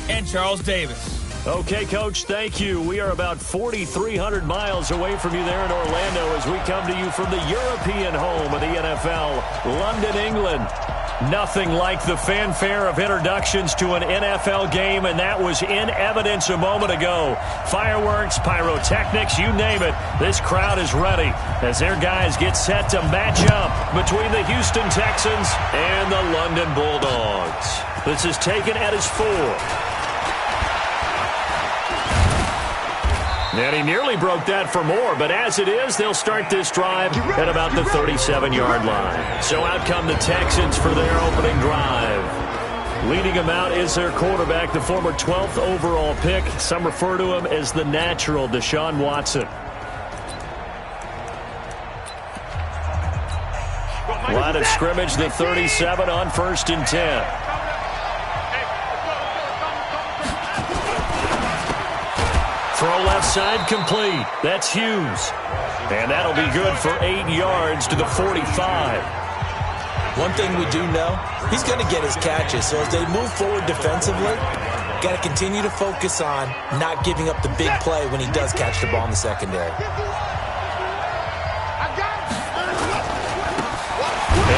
and Charles Davis. Okay, Coach, thank you. We are about 4,300 miles away from you there in Orlando as we come to you from the European home of the NFL, London, England. Nothing like the fanfare of introductions to an NFL game, and that was in evidence a moment ago. Fireworks, pyrotechnics, you name it. This crowd is ready as their guys get set to match up between the Houston Texans and the London Bulldogs. This is taken at his 4. And he nearly broke that for more, but as it is, they'll start this drive at about the 37-yard line. So out come the Texans for their opening drive. Leading them out is their quarterback, the former 12th overall pick. Some refer to him as the natural, Deshaun Watson. Line of scrimmage, the 37 on 1st and 10. Throw left side complete. That's Hughes. And that'll be good for 8 yards to the 45. One thing we do know, he's going to get his catches. So as they move forward defensively, got to continue to focus on not giving up the big play when he does catch the ball in the secondary. And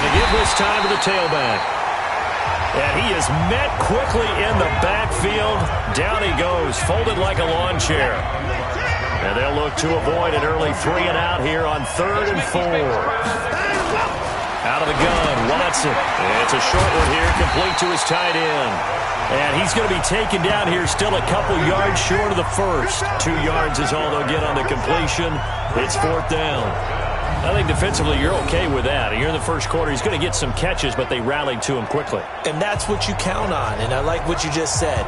to give this time to the tailback. And he is met quickly in the backfield. Down he goes, folded like a lawn chair. And they'll look to avoid an early 3-and-out here on 3rd and 4. Out of the gun, Watson. It's a short one here, complete to his tight end. And he's going to be taken down here still a couple yards short of the first. 2 yards is all they'll get on the completion. It's 4th down. I think defensively you're okay with that. You're in the first quarter. He's going to get some catches, but they rallied to him quickly. And that's what you count on, and I like what you just said.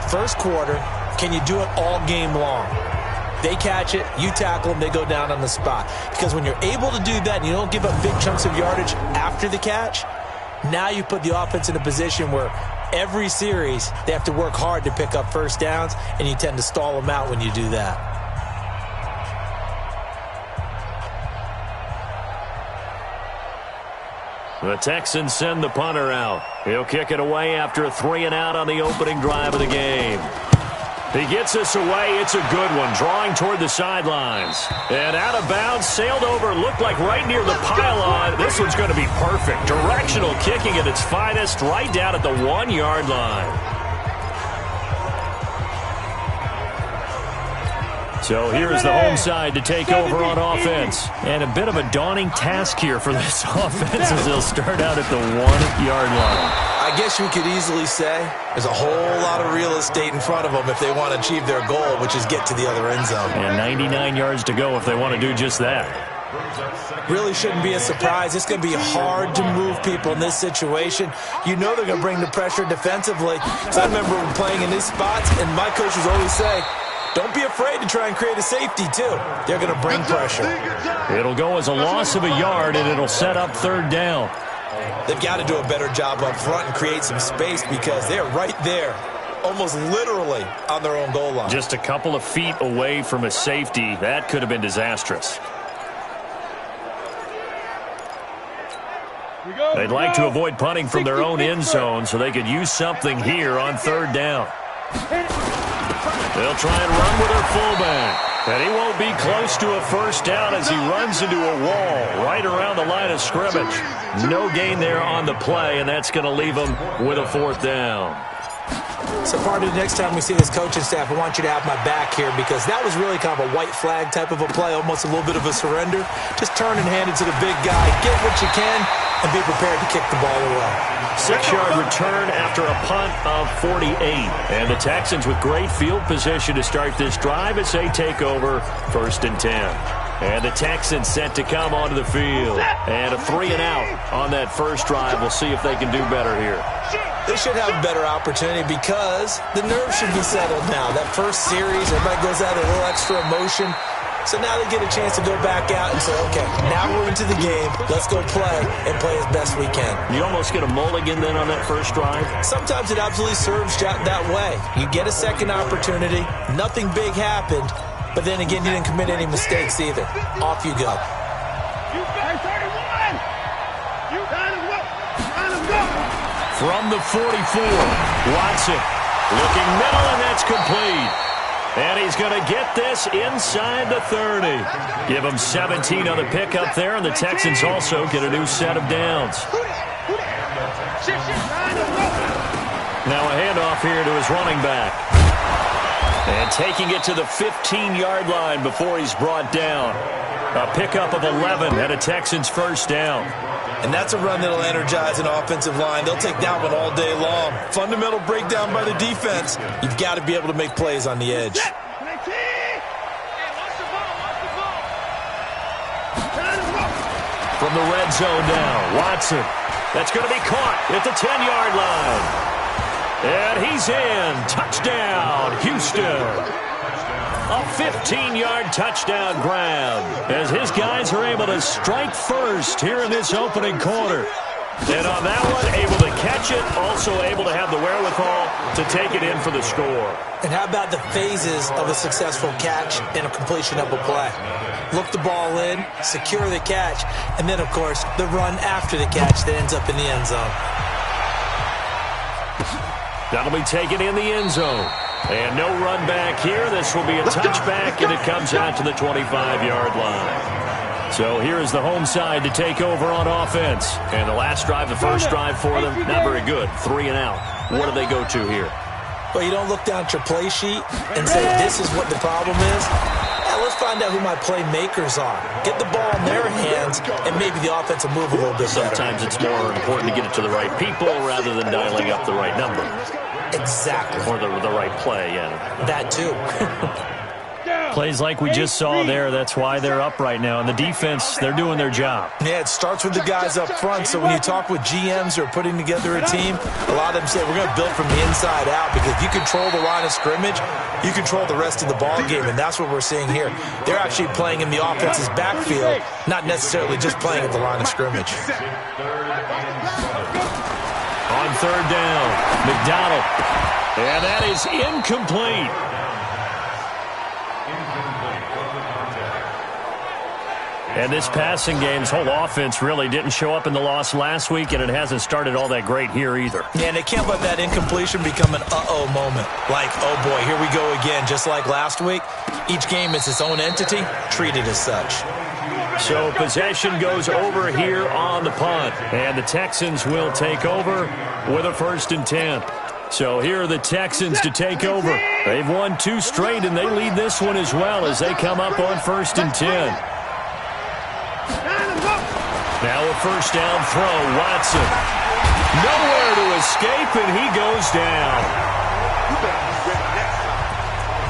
First quarter, can you do it all game long? They catch it, you tackle them, they go down on the spot. Because when you're able to do that and you don't give up big chunks of yardage after the catch, now you put the offense in a position where every series they have to work hard to pick up first downs, and you tend to stall them out when you do that. The Texans send the punter out. He'll kick it away after a 3-and-out on the opening drive of the game. He gets us away. It's a good one, drawing toward the sidelines. And out of bounds, sailed over, looked like right near the pylon. This one's going to be perfect. Directional kicking at its finest, right down at the 1-yard line. So here's the home side to take over on offense. And a bit of a daunting task here for this offense as they'll start out at the 1-yard line. I guess you could easily say there's a whole lot of real estate in front of them if they want to achieve their goal, which is get to the other end zone. And 99 yards to go if they want to do just that. Really shouldn't be a surprise. It's going to be hard to move people in this situation. You know they're going to bring the pressure defensively. So I remember playing in these spots, and my coaches always say, don't be afraid to try and create a safety, too. They're going to bring pressure. It'll go as a loss of a yard, and it'll set up 3rd down. They've got to do a better job up front and create some space because they're right there, almost literally on their own goal line. Just a couple of feet away from a safety. That could have been disastrous. They'd like to avoid punting from their own end zone so they could use something here on 3rd down. They'll try and run with their fullback. And he won't be close to a first down as he runs into a wall right around the line of scrimmage. No gain there on the play, and that's going to leave him with a 4th down. So, part of the next time we see this coaching staff, I want you to have my back here because that was really kind of a white flag type of a play, almost a little bit of a surrender. Just turn and hand it to the big guy. Get what you can and be prepared to kick the ball away. 6-yard return after a punt of 48. And the Texans with great field position to start this drive as they take over 1st and 10. And the Texans set to come onto the field. And a 3-and-out on that first drive. We'll see if they can do better here. They should have a better opportunity because the nerves should be settled now. That first series, everybody goes out with a little extra emotion. So now they get a chance to go back out and say, okay, now we're into the game. Let's go play and play as best we can. You almost get a mulligan then on that first drive? Sometimes it absolutely serves that way. You get a second opportunity. Nothing big happened. But then again, you didn't commit any mistakes either. Off you go. From the 44, Watson Looking middle, and that's complete. And he's going to get this inside the 30. Give him 17 on the pickup there, and the Texans also get a new set of downs. Now a handoff here to his running back. And taking it to the 15-yard line before he's brought down. A pickup of 11 and a Texans first down. And that's a run that'll energize an offensive line. They'll take that one all day long. Fundamental breakdown by the defense. You've got to be able to make plays on the edge. From the red zone now, Watson. That's going to be caught at the 10-yard line. And he's in. Touchdown, Houston. A 15-yard touchdown grab as his guys are able to strike first here in this opening quarter. And on that one, able to catch it, also able to have the wherewithal to take it in for the score. And how about the phases of a successful catch and a completion of a play? Look the ball in, secure the catch, and then, of course, the run after the catch that ends up in the end zone. That'll be taken in the end zone. And no run back here. This will be a touchback, and it comes out to the 25-yard line. So here is the home side to take over on offense. And the last drive, the first drive for them, not very good. 3 and out. What do they go to here? Well, you don't look down at your play sheet and say, this is what the problem is. Yeah, let's find out who my playmakers are. Get the ball in their hands, and maybe the offense will move a little bit better. Sometimes it's more important to get it to the right people rather than dialing up the right number. Exactly. Or the right play, yeah. That too. Plays like we just saw there, that's why they're up right now. And the defense, they're doing their job. Yeah, it starts with the guys up front. So when you talk with GMs who are putting together a team, a lot of them say, we're going to build from the inside out, because if you control the line of scrimmage, you control the rest of the ball game, and that's what we're seeing here. They're actually playing in the offense's backfield, not necessarily just playing at the line of scrimmage. On third down, McDonald. And that is incomplete. And this passing game's whole offense really didn't show up in the loss last week, and it hasn't started all that great here either. Yeah, and they can't let that incompletion become an uh-oh moment. Like, oh boy, here we go again. Just like last week, each game is its own entity, treated as such. So possession goes over here on the punt, and the Texans will take over with a 1st and 10. So here are the Texans to take over. They've won 2 straight, and they lead this one as well as they come up on 1st and 10. Now a first down throw, Watson. Nowhere to escape, and he goes down.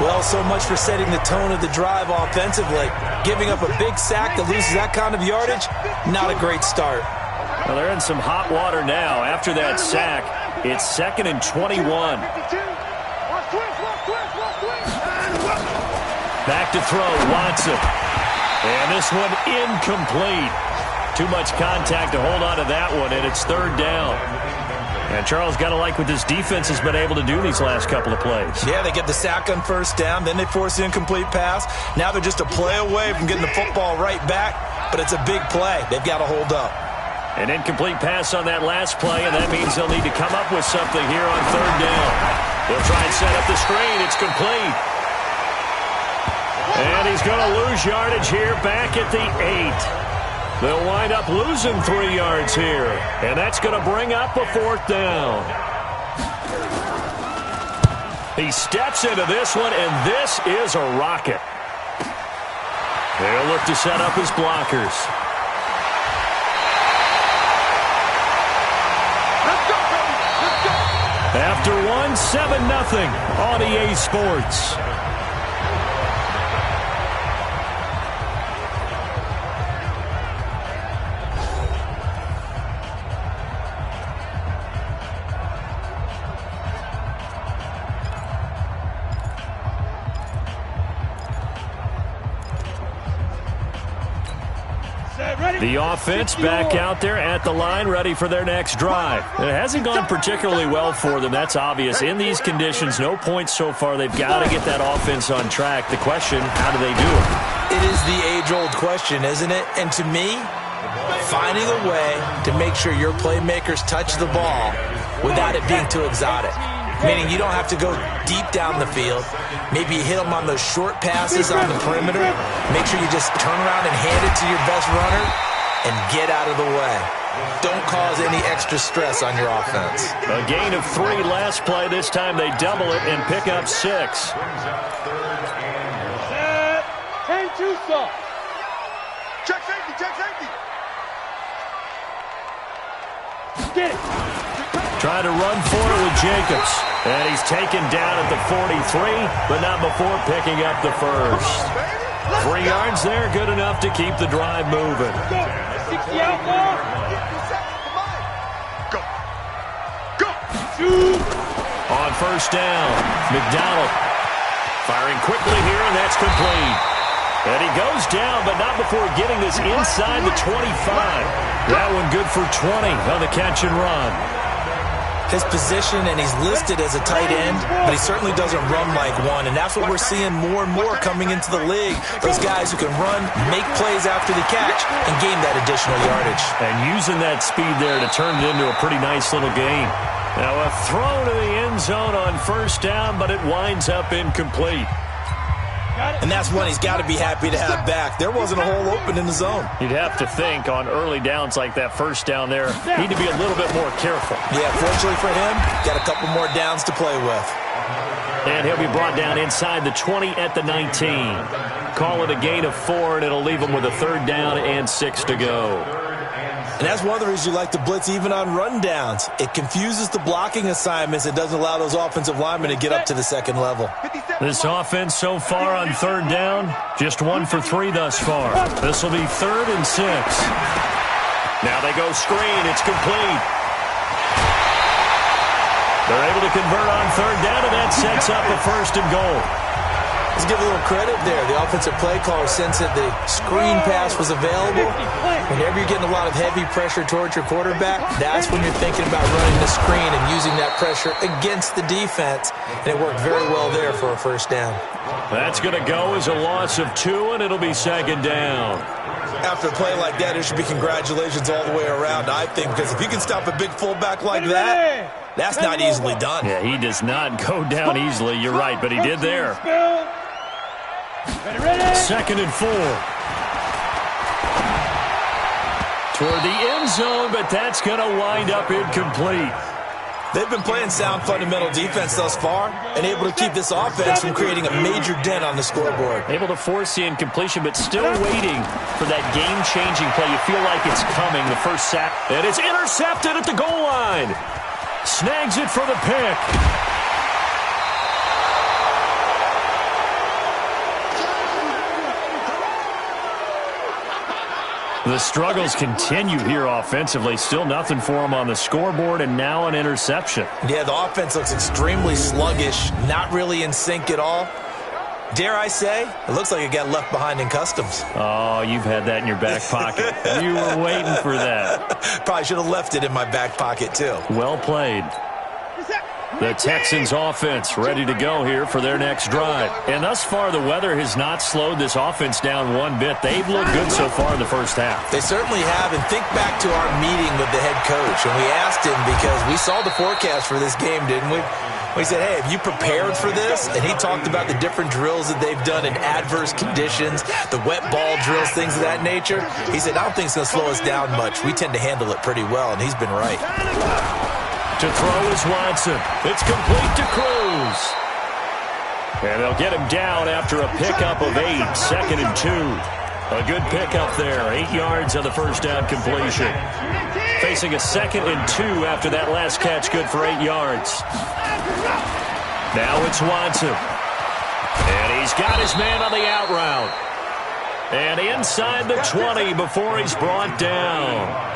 Well, so much for setting the tone of the drive offensively. Giving up a big sack that loses that kind of yardage, not a great start. Well, they're in some hot water now. After that sack, it's 2nd and 21. Back to throw, Watson. And this one incomplete. Too much contact to hold on to that one, and it's 3rd down. And Charles, got to like what this defense has been able to do these last couple of plays. Yeah, they get the sack on first down, then they force the incomplete pass. Now they're just a play away from getting the football right back, but it's a big play. They've got to hold up. An incomplete pass on that last play, and that means they'll need to come up with something here on 3rd down. They'll try and set up the screen. It's complete. And he's going to lose yardage here back at the 8. They'll wind up losing 3 yards here, and that's going to bring up a 4th down. He steps into this one, and this is a rocket. They'll look to set up his blockers. After one, 7-0 on EA Sports. The offense back out there at the line, ready for their next drive. It hasn't gone particularly well for them, that's obvious. In these conditions, no points so far. They've got to get that offense on track. The question, how do they do it? It is the age-old question, isn't it? And to me, finding a way to make sure your playmakers touch the ball without it being too exotic. meaning you don't have to go deep down the field. Maybe you hit them on those short passes on the perimeter. Make sure you just turn around and hand it to your best runner and get out of the way. Don't cause any extra stress on your offense. A gain of 3 last play. This time they double it and pick up 6. 10-2 soft. Check safety, check safety. Get it. Trying to run for it with Jacobs. And he's taken down at the 43, but not before picking up the first. 3 yards there, good enough to keep the drive moving. 60 out more. Go. Shoot. On first down, McDonald firing quickly here, and that's complete. And he goes down, but not before getting this inside the 25. That one good for 20 on the catch and run. His position, and he's listed as a tight end, but he certainly doesn't run like one, and that's what we're seeing more and more coming into the league. Those guys who can run, make plays after the catch, and gain that additional yardage. And using that speed there to turn it into a pretty nice little game. Now a throw to the end zone on first down, but it winds up incomplete. And that's one he's got to be happy to have back. There wasn't a hole open in the zone. You'd have to think on early downs like that first down there, need to be a little bit more careful. Yeah, fortunately for him, got a couple more downs to play with. And he'll be brought down inside the 20 at the 19. Call it a gain of 4, and it'll leave him with a 3rd down and 6 to go. And that's one of the reasons you like to blitz even on run downs. It confuses the blocking assignments. It doesn't allow those offensive linemen to get up to the second level. This offense so far on 3rd down, just 1 for 3 thus far. This will be 3rd and 6. Now they go screen. It's complete. They're able to convert on 3rd down, and that sets up a 1st and goal. Let's give a little credit there. The offensive play caller sensed that the screen pass was available. Whenever you're getting a lot of heavy pressure towards your quarterback, that's when you're thinking about running the screen and using that pressure against the defense. And it worked very well there for a 1st down. That's going to go as a loss of 2, and it'll be 2nd down. After a play like that, it should be congratulations all the way around, I think, because if you can stop a big fullback like that, that's not easily done. Yeah, he does not go down easily. You're right, but he did there. 2nd and 4. Toward the end zone, but that's going to wind up incomplete. They've been playing sound fundamental defense thus far and able to keep this offense from creating a major dent on the scoreboard. Able to force the incompletion, but still waiting for that game-changing play. You feel like it's coming, the first sack. And it's intercepted at the goal line. Snags it for the pick. The struggles continue here offensively. Still nothing for him on the scoreboard, and now an interception. Yeah, the offense looks extremely sluggish, not really in sync at all. Dare I say, it looks like it got left behind in customs. Oh, you've had that in your back pocket. You were waiting for that. Probably should have left it in my back pocket, too. Well played. The Texans offense ready to go here for their next drive. And thus far, the weather has not slowed this offense down one bit. They've looked good so far in the first half. They certainly have. And think back to our meeting with the head coach. And we asked him, because we saw the forecast for this game, didn't we? We said, hey, have you prepared for this? And he talked about the different drills that they've done in adverse conditions, the wet ball drills, things of that nature. He said, I don't think it's going to slow us down much. We tend to handle it pretty well, and he's been right. To throw is Watson. It's complete to Cruz. And they'll get him down after a pickup of 8, 2nd and 2. A good pickup there, 8 yards on the first down completion. Facing a 2nd and 2 after that last catch, good for 8 yards. Now it's Watson. And he's got his man on the out route. And inside the 20 before he's brought down.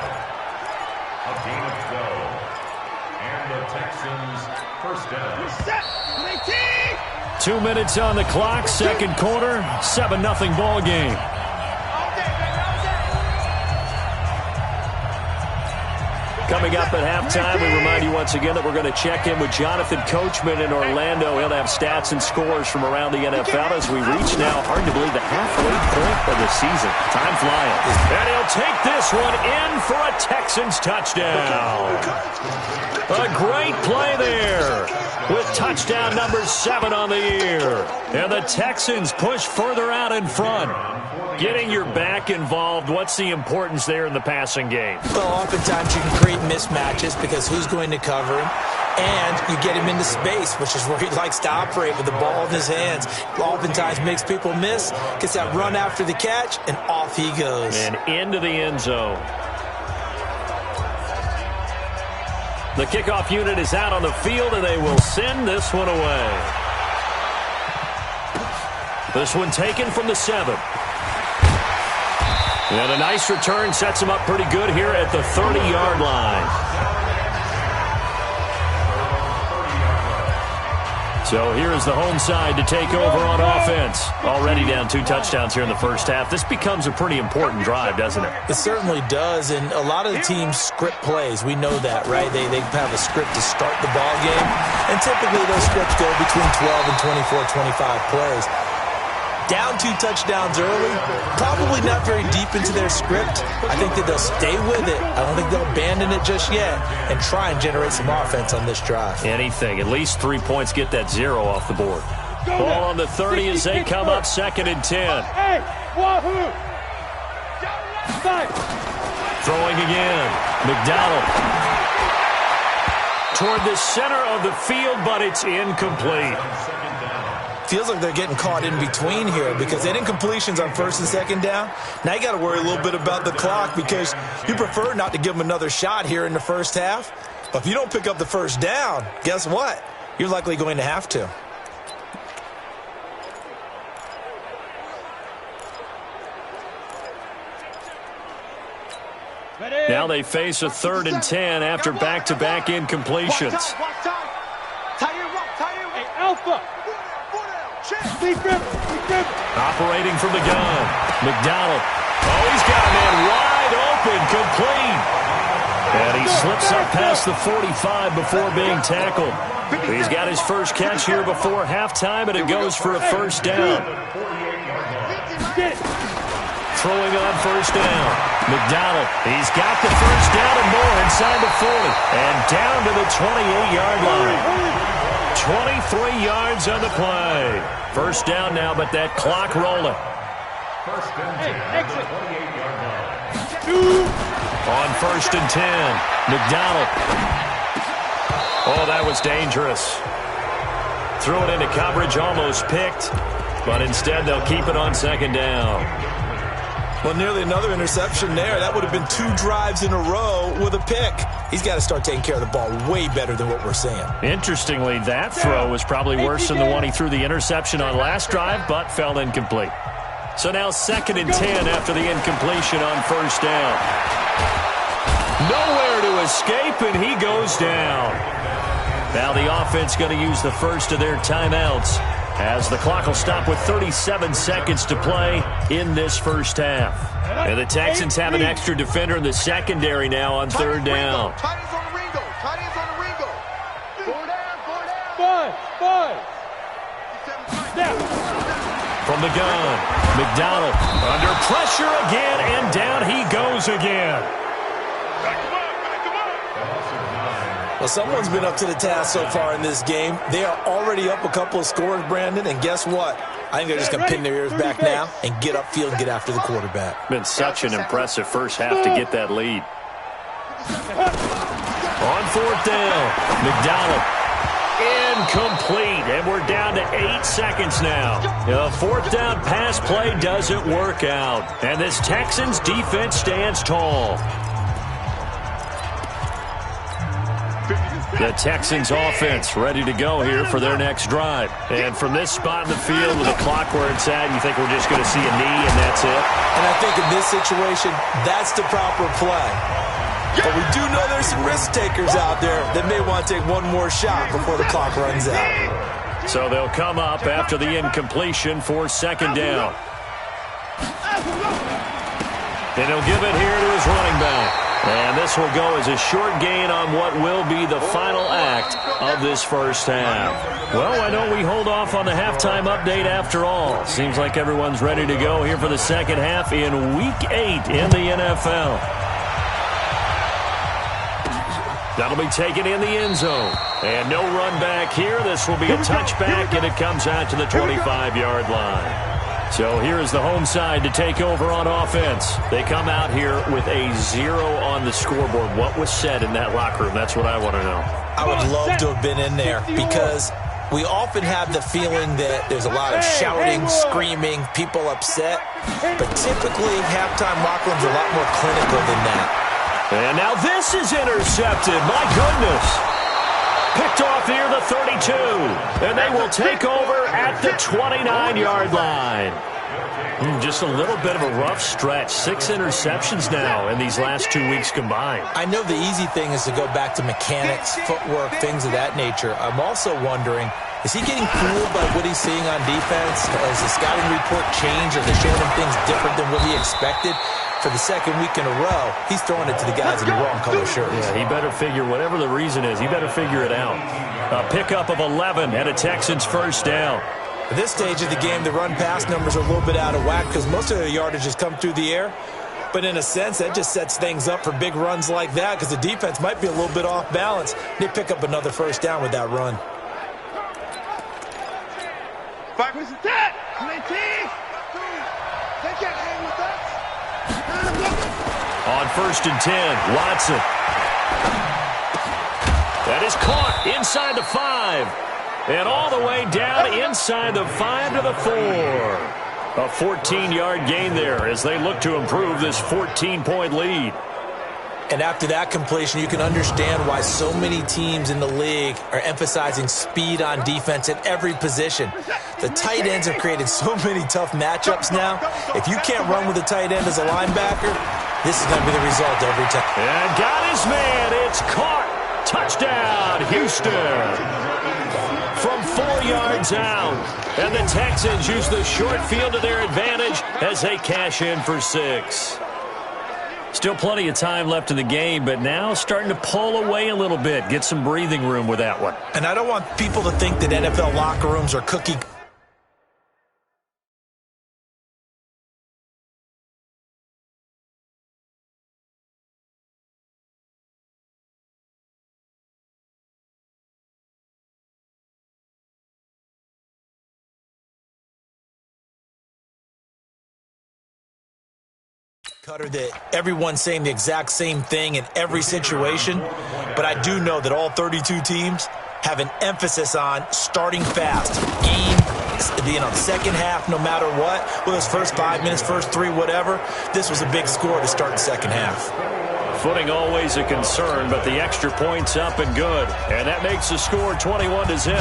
2 minutes on the clock, second quarter, 7-0 ball game. Coming up at halftime, we remind you once again that we're going to check in with Jonathan Coachman in Orlando. He'll have stats and scores from around the NFL as we reach now, hard to believe, the halfway point of the season. Time flying. And he'll take this one in for a Texans touchdown. A great play there with touchdown number 7 on the year. And the Texans push further out in front. Getting your back involved, what's the importance there in the passing game? Well, oftentimes you can create mismatches because who's going to cover him? And you get him into space, which is where he likes to operate with the ball in his hands. Oftentimes makes people miss, gets that run after the catch, and off he goes. And into the end zone. The kickoff unit is out on the field, and they will send this one away. This one taken from the 7. And a nice return sets him up pretty good here at the 30-yard line. So here is the home side to take over on offense. Already down 2 touchdowns here in the first half. This becomes a pretty important drive, doesn't it? It certainly does, and a lot of the teams script plays. We know that, right? They have a script to start the ball game, and typically those scripts go between 12 and 24, 25 plays. Down 2 touchdowns early, probably not very deep into their script. I think that they'll stay with it. I don't think they'll abandon it just yet and try and generate some offense on this drive. Anything. At least 3 points, get that 0 off the board. Ball on the 30 as they come up 2nd and 10. Hey, wahoo! Throwing again. McDonald. Toward the center of the field, but it's incomplete. Feels like they're getting caught in between here because they didn't completions on 1st and 2nd down. Now you got to worry a little bit about the clock because you prefer not to give them another shot here in the first half. But if you don't pick up the first down, guess what? You're likely going to have to. Now they face a 3rd and 10 after back-to-back incompletions. Hey, Alpha! Operating from the gun. McDonald. Oh, he's got a man wide open, complete. And he slips up past the 45 before being tackled. He's got his first catch here before halftime, and it goes for a first down. Throwing on first down. McDonald. He's got the first down and more inside the 40. And down to the 28-yard line. 23 yards on the play. First down now, but that clock rolling. Hey, exit. On 1st and 10, McDonald. Oh, that was dangerous. Threw it into coverage, almost picked, but instead they'll keep it on 2nd down. Well, nearly another interception there. That would have been 2 drives in a row with a pick. He's got to start taking care of the ball way better than what we're seeing. Interestingly, that throw was probably worse than the one he threw the interception on last drive, but fell incomplete. So now 2nd and 10 after the incompletion on first down. Nowhere to escape, and he goes down. Now the offense going to use the first of their timeouts as the clock will stop with 37 seconds to play in this first half. And the Texans have an extra defender in the secondary now on 3rd down. From the gun, McDonald under pressure again, and down he goes again. Well, someone's been up to the task so far in this game. They are already up a couple of scores, Brandon, and guess what? I think they're just going to pin their ears back now and get upfield and get after the quarterback. Been such an impressive first half to get that lead. On 4th down, McDonald. Incomplete, and we're down to 8 seconds now. The 4th down pass play doesn't work out, and this Texans defense stands tall. The Texans offense ready to go here for their next drive. And from this spot in the field with the clock where it's at, you think we're just going to see a knee and that's it? And I think in this situation, that's the proper play. But we do know there's some risk takers out there that may want to take one more shot before the clock runs out. So they'll come up after the incompletion for 2nd down. And he'll give it here to his running back. And this will go as a short gain on what will be the final act of this first half. Well, why don't we hold off on the halftime update after all? Seems like everyone's ready to go here for the second half in Week 8 in the NFL. That'll be taken in the end zone. And no run back here. This will be a touchback, and it comes out to the 25-yard line. So here is the home side to take over on offense. They come out here with a 0 on the scoreboard. What was said in that locker room? That's what I want to know. I would love to have been in there because we often have the feeling that there's a lot of shouting, screaming, people upset. But typically, halftime locker rooms are a lot more clinical than that. And now this is intercepted. My goodness. Picked off near the 32. And they will take over at the 29-yard line. Just a little bit of a rough stretch. 6 interceptions now in these last 2 weeks combined. I know the easy thing is to go back to mechanics, footwork, things of that nature. I'm also wondering, is he getting fooled by what he's seeing on defense? Has the scouting report changed? Are they showing him things different than what he expected? For the second week in a row, he's throwing it to the guys in the wrong color shirts. Yeah, he better figure, whatever the reason is, he better figure it out. A pickup of 11 and a Texans first down. At this stage of the game, the run-pass numbers are a little bit out of whack because most of the yardage has come through the air. But in a sense, that just sets things up for big runs like that because the defense might be a little bit off balance. They pick up another first down with that run. On 1st and 10, Watson. That is caught inside the 5. And all the way down inside the 5 to the 4. A 14-yard gain there as they look to improve this 14-point lead. And after that completion, you can understand why so many teams in the league are emphasizing speed on defense at every position. The tight ends have created so many tough matchups now. If you can't run with a tight end as a linebacker, this is going to be the result every time. And got his man. It's caught. Touchdown, Houston. From 4 yards out. And the Texans use the short field to their advantage as they cash in for 6. Still plenty of time left in the game, but now starting to pull away a little bit. Get some breathing room with that one. And I don't want people to think that NFL locker rooms are cookie. Cutter that everyone's saying the exact same thing in every situation, but I do know that all 32 teams have an emphasis on starting fast. Game, being on second half no matter what, whether it's first 5 minutes, first 3, whatever. This was a big score to start the second half. Footing always a concern, but the extra point's up and good. And that makes the score 21-0.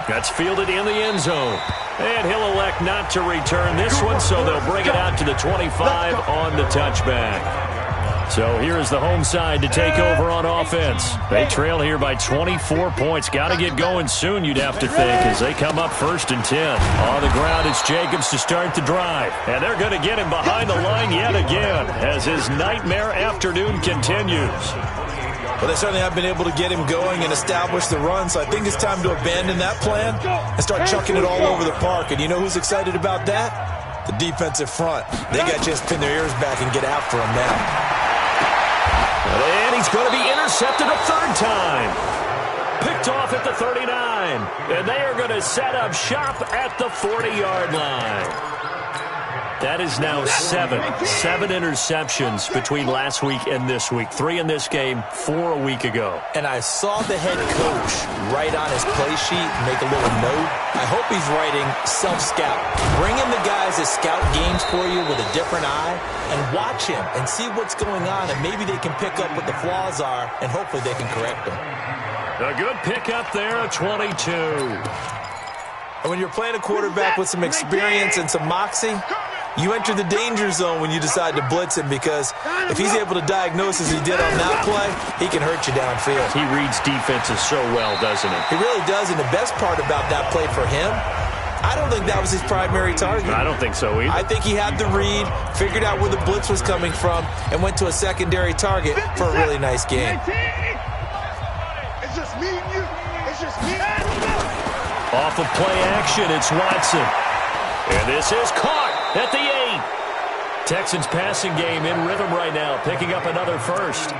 That's fielded in the end zone. And he'll elect not to return this one, so they'll bring it out to the 25 on the touchback. So here is the home side to take over on offense. They trail here by 24 points. Got to get going soon, you'd have to think, as they come up 1st and 10. On the ground, it's Jacobs to start the drive. And they're going to get him behind the line yet again as his nightmare afternoon continues. Well, they certainly have been able to get him going and establish the run, so I think it's time to abandon that plan and start chucking it all over the park. And you know who's excited about that? The defensive front. They got to just pin their ears back and get after him now. And he's going to be intercepted a 3rd time. Picked off at the 39. And they are going to set up shop at the 40-yard line. That is now 7 interceptions between last week and this week. 3 in this game, 4 a week ago. And I saw the head coach write on his play sheet, make a little note. I hope he's writing self-scout. Bring in the guys that scout games for you with a different eye and watch him and see what's going on, and maybe they can pick up what the flaws are, and hopefully they can correct them. A good pickup there, a 22. And when you're playing a quarterback with some experience and some moxie, you enter the danger zone when you decide to blitz him, because if he's able to diagnose as he did on that play, he can hurt you downfield. He reads defenses so well, doesn't he? He really does, and the best part about that play for him I don't think that was his primary target. I don't think so either. I think he had the read, figured out where the blitz was coming from, and went to a secondary target for a really nice game. It's just me and you. It's just me. Off of play action, it's Watson. And this is caught at the 8. Texans passing game in rhythm right now, picking up another first.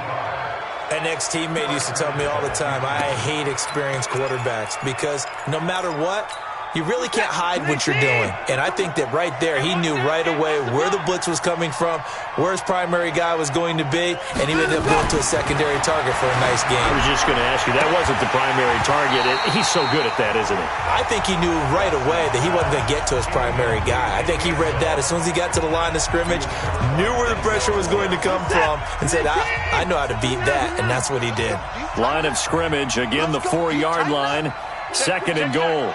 An ex-teammate used to tell me all the time, I hate experienced quarterbacks because no matter what, you really can't hide what you're doing. And I think that right there, he knew right away where the blitz was coming from, where his primary guy was going to be, and he ended up going to a secondary target for a nice game. I was just going to ask you, that wasn't the primary target. He's so good at that, isn't he? I think he knew right away that he wasn't going to get to his primary guy. I think he read that as soon as he got to the line of scrimmage, knew where the pressure was going to come from, and said, I know how to beat that, and that's what he did. Line of scrimmage, again the 4-yard line. 2nd and goal.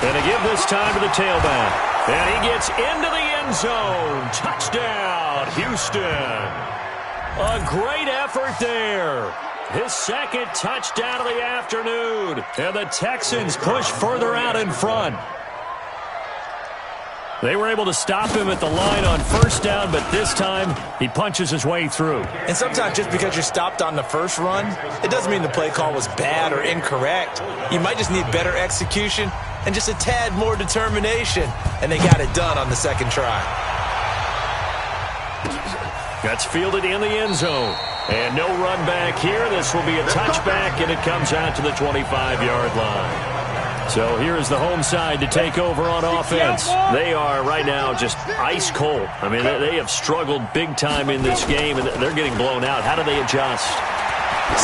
And they give this time to the tailback. And he gets into the end zone. Touchdown, Houston. A great effort there. His 2nd touchdown of the afternoon. And the Texans push further out in front. They were able to stop him at the line on 1st down, but this time he punches his way through. And sometimes just because you're stopped on the first run, it doesn't mean the play call was bad or incorrect. You might just need better execution and just a tad more determination. And they got it done on the 2nd try. That's fielded in the end zone. And no run back here. This will be a touchback, and it comes out to the 25-yard line. So here's the home side to take over on offense. They are right now just ice cold. I mean, they have struggled big time in this game, and they're getting blown out. How do they adjust?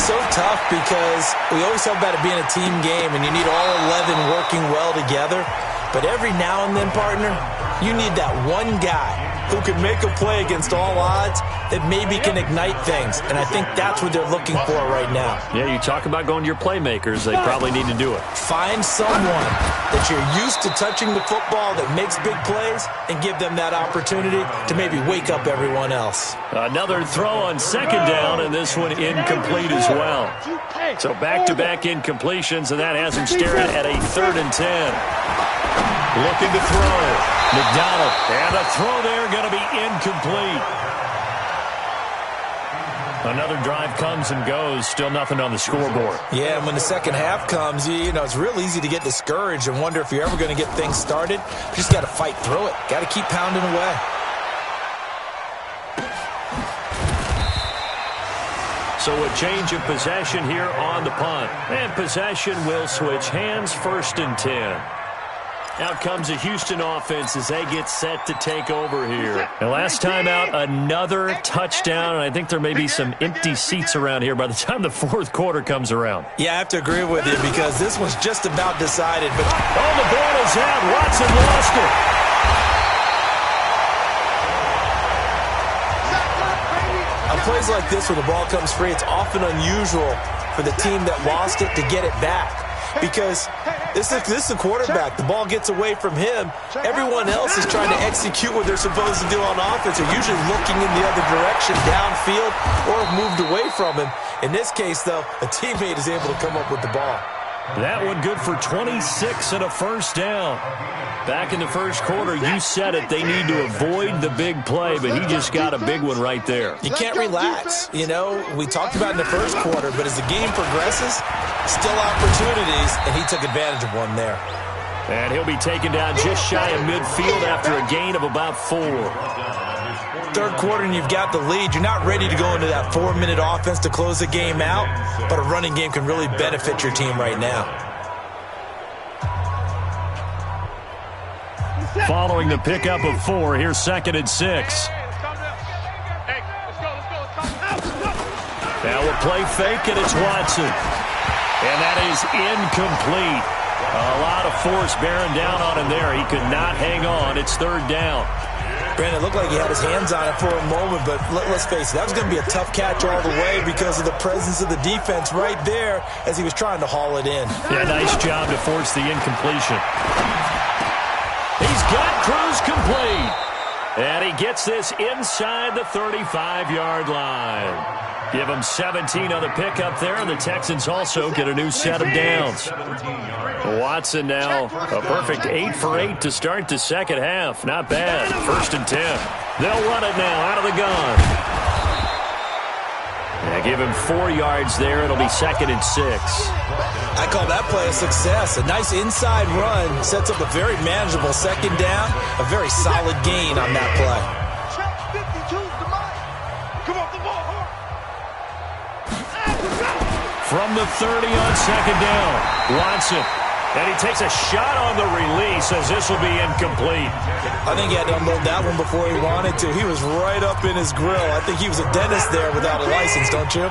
So tough because we always talk about it being a team game, and you need all 11 working well together. But every now and then, partner, you need that one guy who can make a play against all odds that maybe can ignite things. And I think that's what they're looking for right now. Yeah, you talk about going to your playmakers. They probably need to do it. Find someone that you're used to touching the football that makes big plays and give them that opportunity to maybe wake up everyone else. Another throw on 2nd down, and this one incomplete as well. So back-to-back incompletions, and that has him staring at a 3rd and 10. Looking to throw. McDonald. And a throw there going to be incomplete. Another drive comes and goes. Still nothing on the scoreboard. Yeah, and when the 2nd half comes, you know, it's real easy to get discouraged and wonder if you're ever going to get things started. You just got to fight through it. Got to keep pounding away. So a change of possession here on the punt. And possession will switch hands. 1st and 10. Out comes the Houston offense as they get set to take over here. And last time out, another touchdown, and I think there may be some empty seats around here by the time the 4th quarter comes around. Yeah, I have to agree with you because this was just about decided. But oh, the ball is out. Watson lost it. On plays like this where the ball comes free, it's often unusual for the team that lost it to get it back. Because this is the quarterback. The ball gets away from him. Everyone else is trying to execute what they're supposed to do on offense. They're usually looking in the other direction, downfield, or moved away from him. In this case, though, a teammate is able to come up with the ball. That one good for 26 and a 1st down. Back in the 1st quarter, you said it. They need to avoid the big play, but he just got a big one right there. You can't relax. You know, we talked about in the 1st quarter, but as the game progresses, still opportunities, and he took advantage of one there. And he'll be taken down just shy of midfield after a gain of about 4. 3rd quarter and you've got the lead. You're not ready to go into that 4-minute offense to close the game out, but a running game can really benefit your team right now. Following the pickup of 4, here's 2nd and 6. Now we'll play fake, and it's Watson. And that is incomplete. A lot of force bearing down on him there. He could not hang on. It's 3rd down. Brandon, it looked like he had his hands on it for a moment, but let's face it, that was going to be a tough catch all the way because of the presence of the defense right there as he was trying to haul it in. Yeah, nice job to force the incompletion. He's got Cruz complete. And he gets this inside the 35-yard line. Give them 17 on the pickup there, and the Texans also get a new set of downs. Watson now, a perfect 8 for 8 to start the second half. Not bad. 1st and 10. They'll run it now out of the gun. Give him 4 yards there. It'll be 2nd and 6. I call that play a success. A nice inside run sets up a very manageable second down. A very solid gain on that play. From the 30 on 2nd down, Watson. And he takes a shot on the release as this will be incomplete. I think he had to unload that one before he wanted to. He was right up in his grill. I think he was a dentist there without a license, don't you?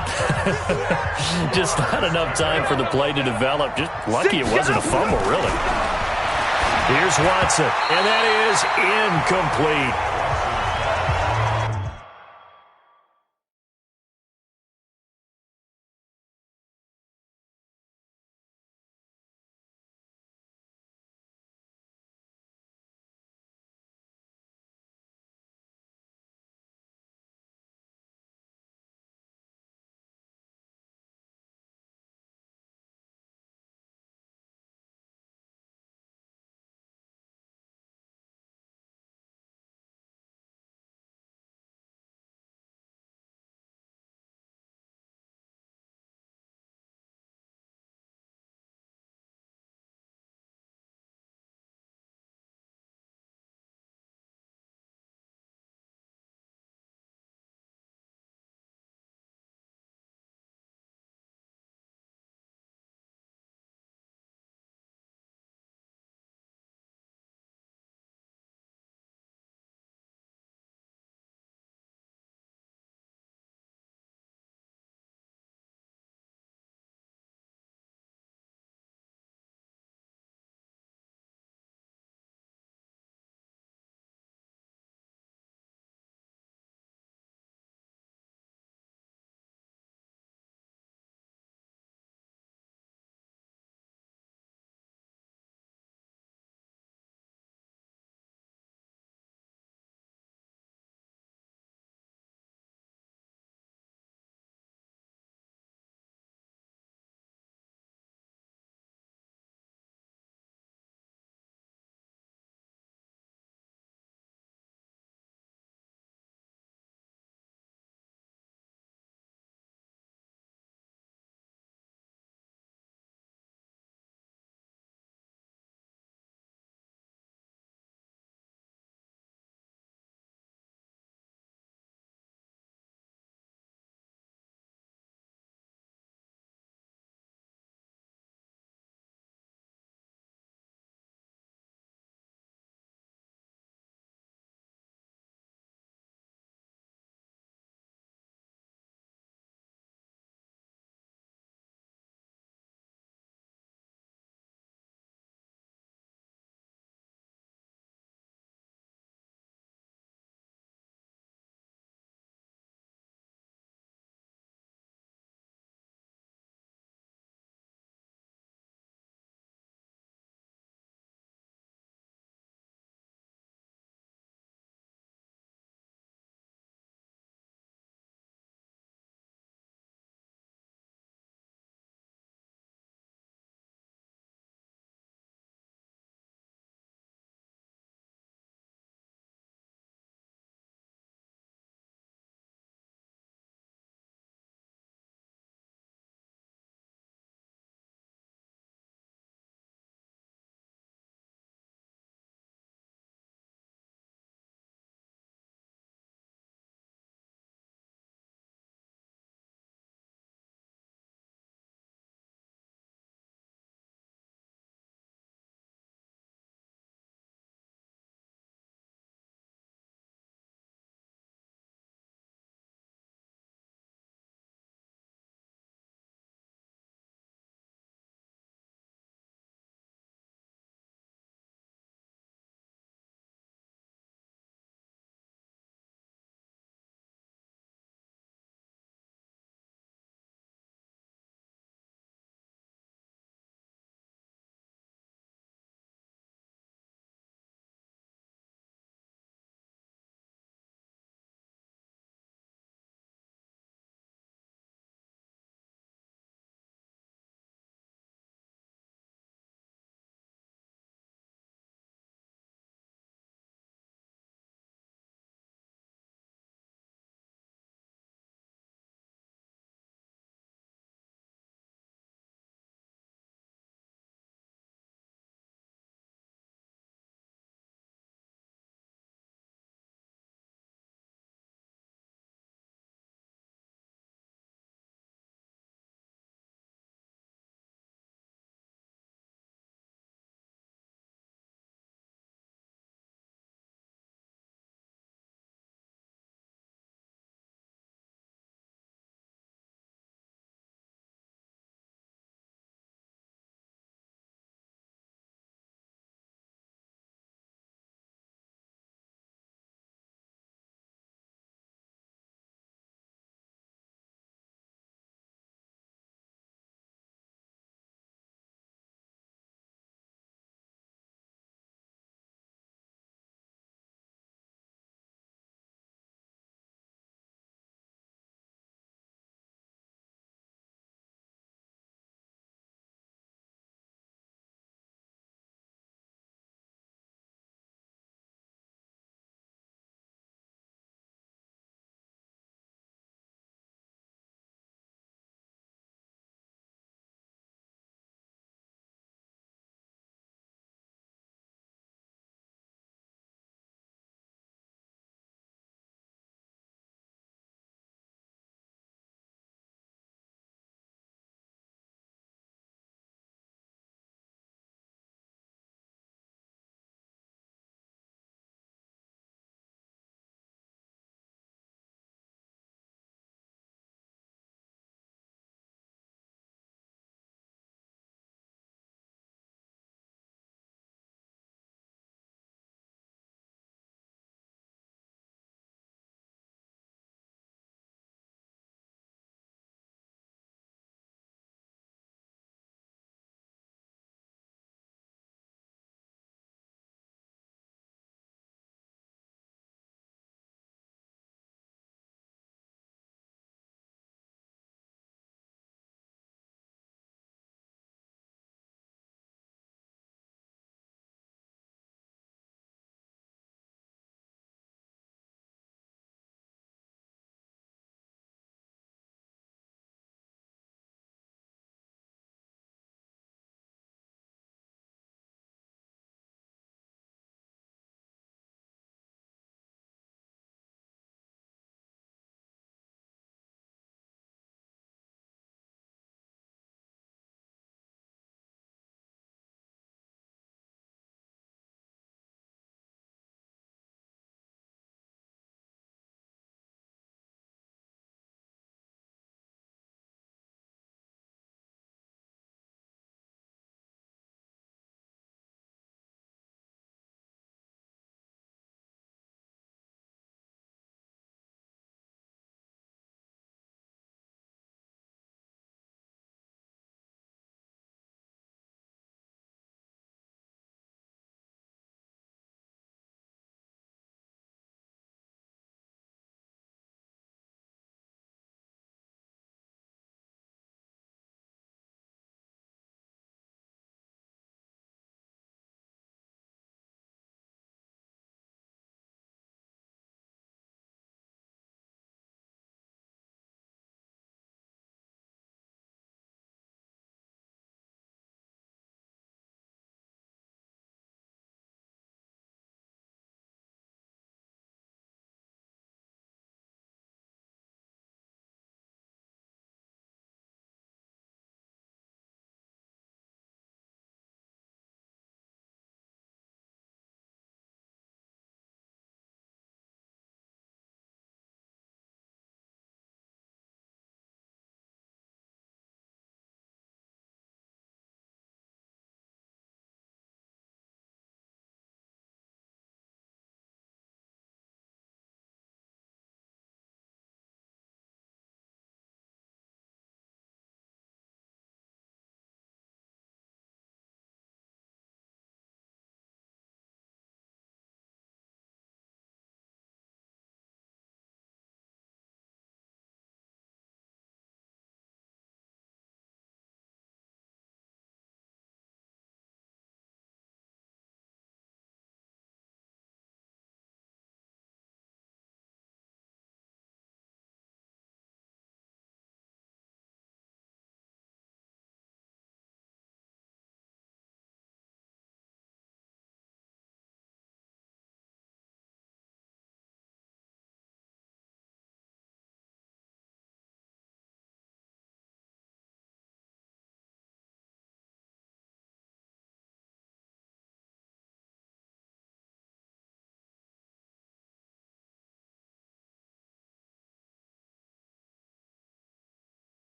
Just not enough time for the play to develop. Just lucky it wasn't a fumble, really. Here's Watson, and that is incomplete.